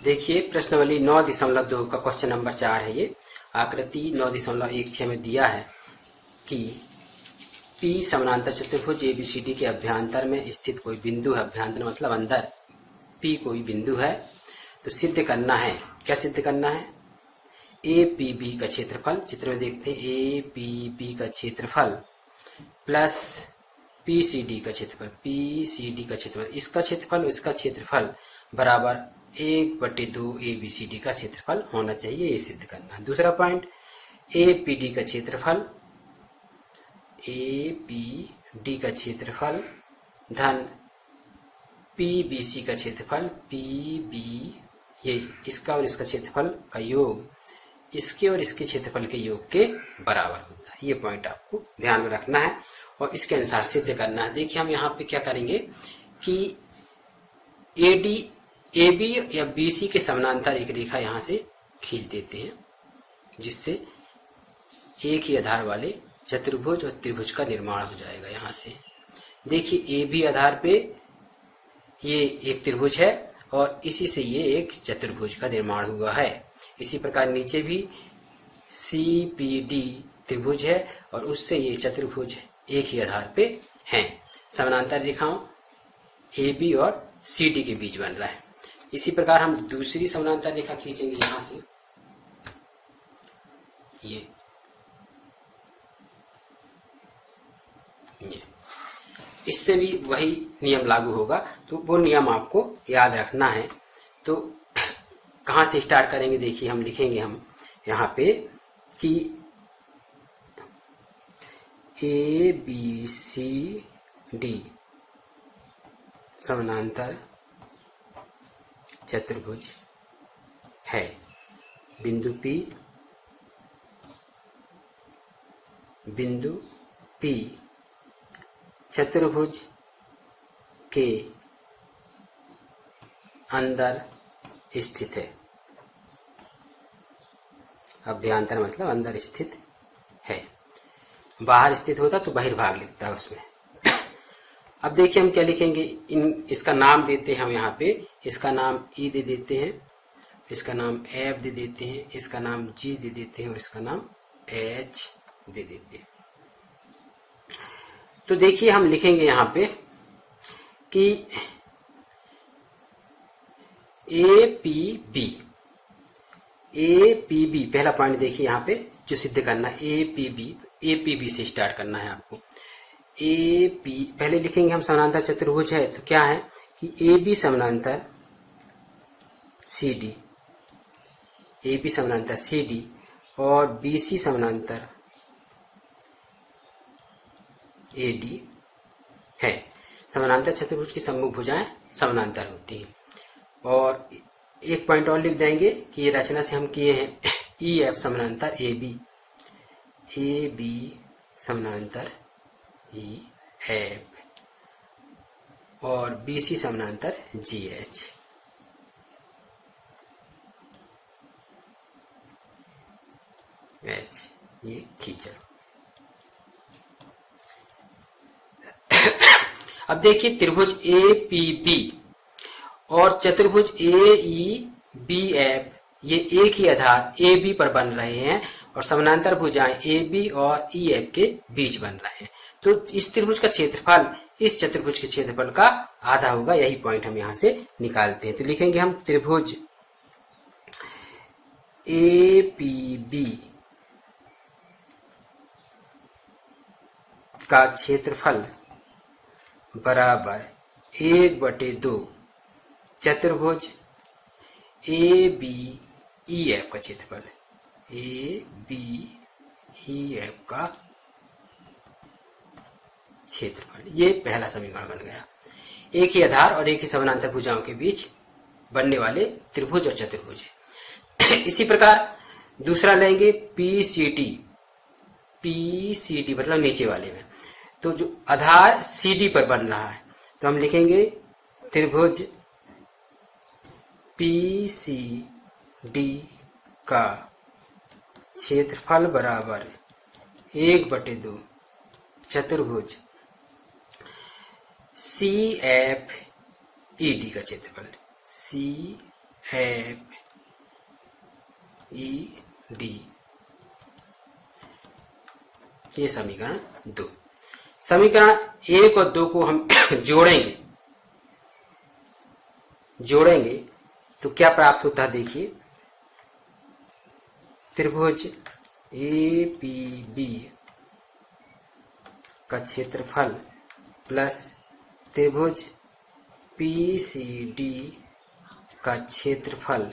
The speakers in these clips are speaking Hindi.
देखिए प्रश्नावली 9.2 का क्वेश्चन नंबर 4 है। ये आकृति 9.16 में दिया है कि P समानांतर चतुर्भुज ABCD के अभ्यंतर में स्थित कोई बिंदु है। अभ्यंतर मतलब अंदर P कोई बिंदु है, तो सिद्ध करना है। क्या सिद्ध करना है? APB का क्षेत्रफल, चित्र में देखते हैं APB का क्षेत्रफल प्लस PCD का क्षेत्रफल, PCD का क्षेत्रफल, इसका क्षेत्रफल इसका क्षेत्रफल बराबर 1/2 ABCD का क्षेत्रफल होना चाहिए। ये सिद्ध करना है। दूसरा पॉइंट, APD का क्षेत्रफल, APD का क्षेत्रफल धन PBC का क्षेत्रफल, PB ये इसका और इसका क्षेत्रफल का योग इसके और इसके क्षेत्रफल के योग के बराबर होता है। ये पॉइंट आपको ध्यान में रखना है और इसके अनुसार सिद्ध करना है। देखिए हम यहाँ पे क्या करेंगे कि AB या BC के समानांतर एक रेखा यहाँ से खींच देते हैं, जिससे एक ही आधार वाले चतुर्भुज और त्रिभुज का निर्माण हो जाएगा। यहाँ से देखिए AB आधार पे ये एक त्रिभुज है और इसी से ये एक चतुर्भुज का निर्माण हुआ है। इसी प्रकार नीचे भी CPD त्रिभुज है और उससे ये चतुर्भुज एक ही आधार पे हैं। समानांतर रेखाओं AB और CD के बीच बन रहा है। इसी प्रकार हम दूसरी समानांतर रेखा खींचेंगे यहाँ से, ये इससे भी वही नियम लागू होगा। तो वो नियम आपको याद रखना है। तो कहाँ से स्टार्ट करेंगे? देखिए हम लिखेंगे हम यहाँ पे कि ABCD समानांतर चतुर्भुज है। बिंदु P चतुर्भुज के अंदर स्थित है। अभ्यंतर मतलब अंदर स्थित है। बाहर स्थित होता तो बहिर्भाग लिखता है उसमें। अब देखिए हम क्या लिखेंगे, इसका नाम देते हैं हम यहाँ पे। इसका नाम E दे देते हैं, इसका नाम F दे देते हैं, इसका नाम G दे देते हैं और इसका नाम H दे देते हैं। तो देखिए हम लिखेंगे यहाँ पे कि APB पहला पॉइंट देखिए यहाँ पे जो सिद्ध करना है। APB से स्टार्ट करना है आपको। पहले लिखेंगे हम समानांतर चतुर्भुज है, तो क्या है कि AB समानांतर CD और BC समानांतर AD है। समानांतर चतुर्भुज की सम्मुख भुजाएं समानांतर होती हैं। और एक पॉइंट और लिख देंगे कि ये रचना से हम किए हैं EF समानांतर AB समानांतर EF और BC समानांतर GH। ये खींचा। अब देखिए त्रिभुज APB और चतुर्भुज AEBF ये एक ही आधार AB पर बन रहे हैं और समानांतर भुजाएं AB और EF के बीच बन रहे हैं। तो इस त्रिभुज का क्षेत्रफल इस चतुर्भुज के क्षेत्रफल का आधा होगा। यही पॉइंट हम यहाँ से निकालते हैं। तो लिखेंगे हम त्रिभुज APB का क्षेत्रफल बराबर 1/2 चतुर्भुज ABEF का क्षेत्रफल, ABEF का क्षेत्रफल। ये पहला समीकरण बन गया। एक ही आधार और एक ही समानांतर भुजाओं के बीच बनने वाले त्रिभुज और चतुर्भुज है। इसी प्रकार दूसरा लेंगे PCD मतलब नीचे वाले में। तो जो आधार CD पर बन रहा है, तो हम लिखेंगे त्रिभुज PCD का क्षेत्रफल बराबर 1/2 चतुर्भुज CFED का क्षेत्रफल, CFED एफ ई डी, ये समीकरण 2। समीकरण 1 और 2 को हम जोड़ेंगे तो क्या प्राप्त होता है देखिए, त्रिभुज ए पी बी का क्षेत्रफल प्लस त्रिभुज पी सी डी का क्षेत्रफल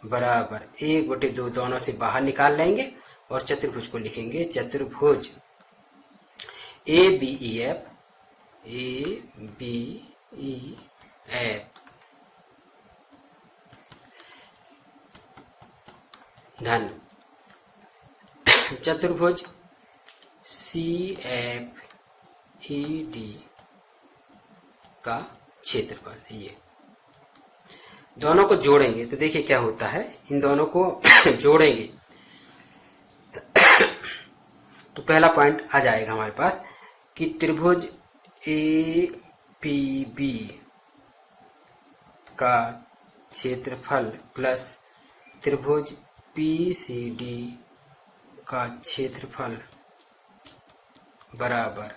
बराबर 1/2, दोनों से बाहर निकाल लेंगे और चतुर्भुज को लिखेंगे चतुर्भुज ए बी ई एफ धन चतुर्भुज सी एफ ई डी का क्षेत्रफल। ये दोनों को जोड़ेंगे तो देखिए क्या होता है, इन दोनों को जोड़ेंगे तो पहला पॉइंट आ जाएगा हमारे पास कि त्रिभुज ए पी बी का क्षेत्रफल प्लस त्रिभुज पी सी डी का क्षेत्रफल बराबर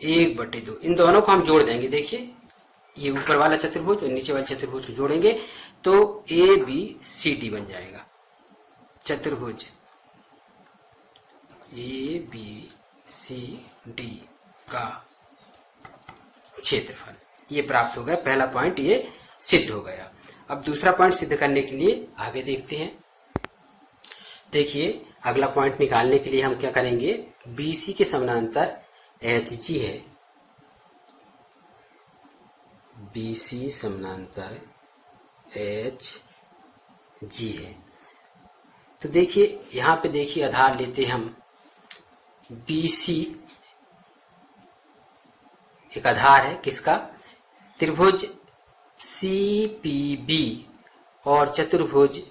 1/2। इन दोनों को हम जोड़ देंगे, देखिए ये ऊपर वाला चतुर्भुज और नीचे वाले चतुर्भुज को जोड़ेंगे तो ए बी सी डी बन जाएगा। चतुर्भुज ए बी सी डी का क्षेत्रफल ये प्राप्त हो गया। पहला पॉइंट ये सिद्ध हो गया। अब दूसरा पॉइंट सिद्ध करने के लिए आगे देखते हैं। देखिए अगला पॉइंट निकालने के लिए हम क्या करेंगे, बीसी के समानांतर एच जी है, बीसी समानांतर एच जी है। तो देखिए यहां पे देखिए आधार लेते हैं हम बीसी, एक आधार है किसका, त्रिभुज सी पी बी और चतुर्भुज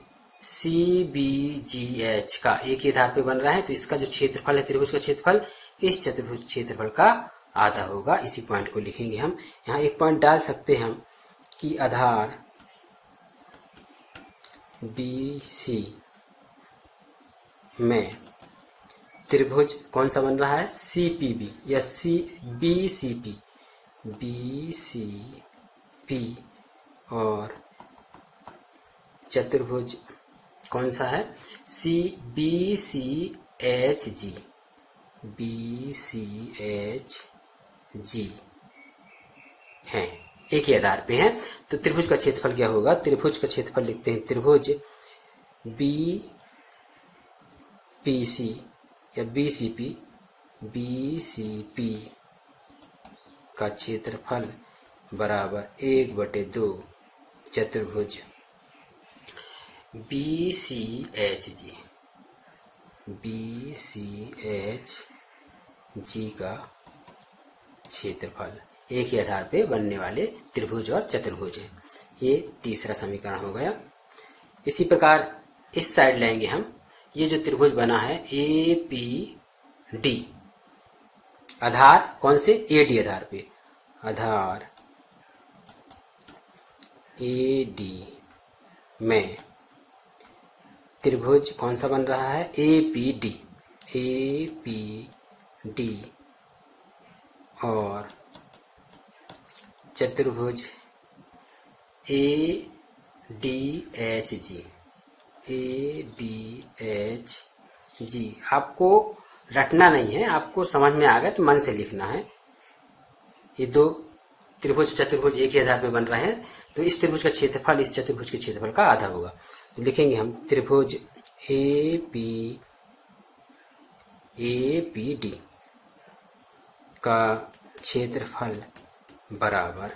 सी बी जी एच का एक ही आधार पे बन रहा है, तो इसका जो क्षेत्रफल है त्रिभुज का क्षेत्रफल इस चतुर्भुज क्षेत्रफल का आधा होगा। इसी पॉइंट को लिखेंगे हम। यहाँ एक पॉइंट डाल सकते हैं हम कि आधार बी सी में त्रिभुज कौन सा बन रहा है, सी पी बी या सी बी सी पी और चतुर्भुज कौन सा है, C B C H G, B C H G है, एक ही आधार पे है। तो त्रिभुज का क्षेत्रफल क्या होगा, त्रिभुज का क्षेत्रफल लिखते हैं त्रिभुज बी पी सी या बी सी पी का क्षेत्रफल बराबर 1/2 चतुर्भुज बी सी एच जी का क्षेत्रफल, एक ही आधार पे बनने वाले त्रिभुज और चतुर्भुज है। ये तीसरा समीकरण हो गया। इसी प्रकार इस साइड लेंगे हम, ये जो त्रिभुज बना है ए पी डी, आधार कौन से, ए डी आधार पे, आधार ए डी में त्रिभुज कौन सा बन रहा है, ए पी डी और चतुर्भुज ए डी एच जी। आपको रटना नहीं है, आपको समझ में आ गया तो मन से लिखना है। ये दो त्रिभुज चतुर्भुज एक ही आधार पे बन रहे हैं, तो इस त्रिभुज का क्षेत्रफल इस चतुर्भुज के क्षेत्रफल का आधा होगा। तो लिखेंगे हम त्रिभुज ए पी डी का क्षेत्रफल बराबर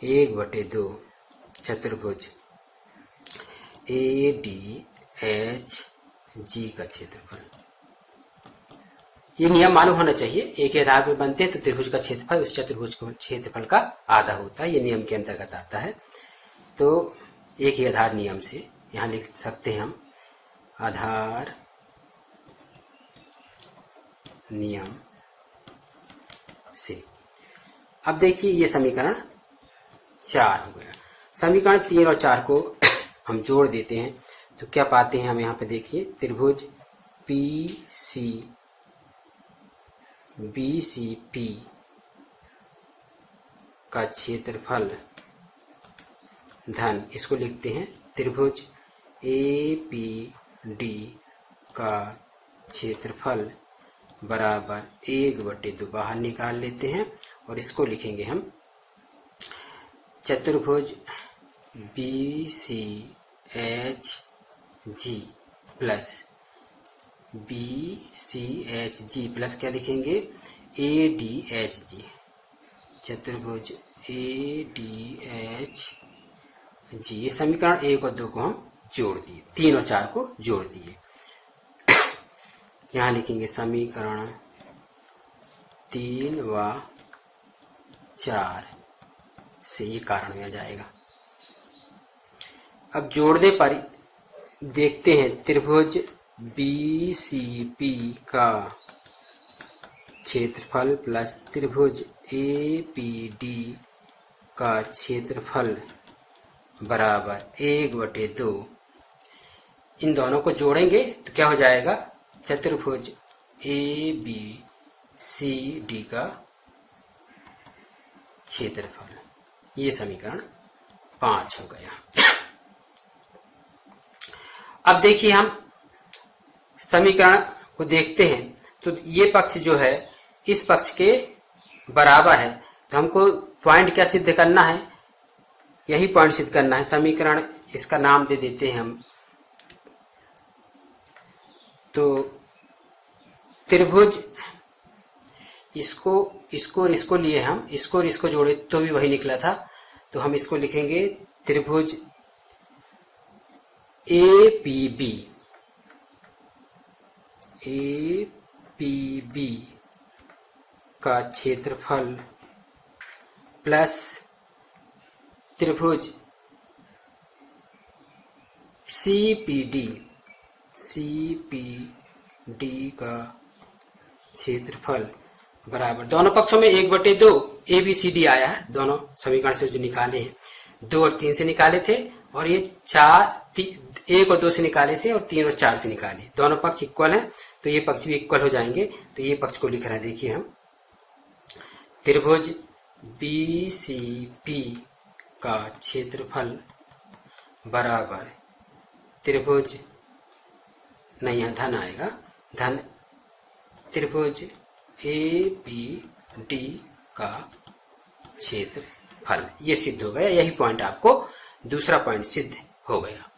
1/2 चतुर्भुज ए डी एच जी का क्षेत्रफल। ये नियम मालूम होना चाहिए, एक ही आधार पे बनते हैं तो त्रिभुज का क्षेत्रफल उस चतुर्भुज के क्षेत्रफल का आधा होता है, ये नियम के अंतर्गत आता है। तो एक ही आधार नियम से यहाँ लिख सकते हैं हम आधार नियम से। अब देखिए ये समीकरण 4 हो गया। समीकरण 3 और 4 को हम जोड़ देते हैं तो क्या पाते हैं हम यहाँ पे देखिए, त्रिभुज BCP का क्षेत्रफल धन, इसको लिखते हैं त्रिभुज APD का क्षेत्रफल बराबर 1/2 बाहर निकाल लेते हैं और इसको लिखेंगे हम चतुर्भुज BCHG प्लस क्या लिखेंगे ADHG, चतुर्भुज ADHG। ये समीकरण 1 और 2 को हम जोड़ दिए, 3 और 4 को जोड़ दिए। यहाँ लिखेंगे समीकरण 3 व 4 से ये कारण में आ जाएगा। अब जोड़ने पर देखते हैं त्रिभुज BCP का क्षेत्रफल प्लस त्रिभुज APD का क्षेत्रफल बराबर 1/2। इन दोनों को जोड़ेंगे तो क्या हो जाएगा, चतुर्भुज ABCD का क्षेत्रफल। ये समीकरण 5 हो गया। अब देखिए हम समीकरण को देखते हैं तो ये पक्ष जो है इस पक्ष के बराबर है, तो हमको पॉइंट क्या सिद्ध करना है, यही पॉइंट सिद्ध करना है। समीकरण इसका नाम दे देते हैं हम, तो त्रिभुज इसको लिए हम, इसको और इसको जोड़े तो भी वही निकला था, तो हम इसको लिखेंगे त्रिभुज APB का क्षेत्रफल प्लस त्रिभुज CPD का क्षेत्रफल बराबर, दोनों पक्षों में 1/2 ABCD आया है, दोनों समीकरण से जो निकाले हैं 2 और 3 से निकाले थे, और ये 1 और 2 से निकाले से, और 3 और 4 से निकाले। दोनों पक्ष इक्वल हैं तो ये पक्ष भी इक्वल हो जाएंगे, तो ये पक्ष को लिख रहे हैं। देखिए हम त्रिभुज BCP का क्षेत्रफल बराबर त्रिभुज, नहीं यहाँ धन आएगा, धन त्रिभुज APD का क्षेत्रफल। ये सिद्ध हो गया, यही पॉइंट आपको दूसरा पॉइंट सिद्ध हो गया।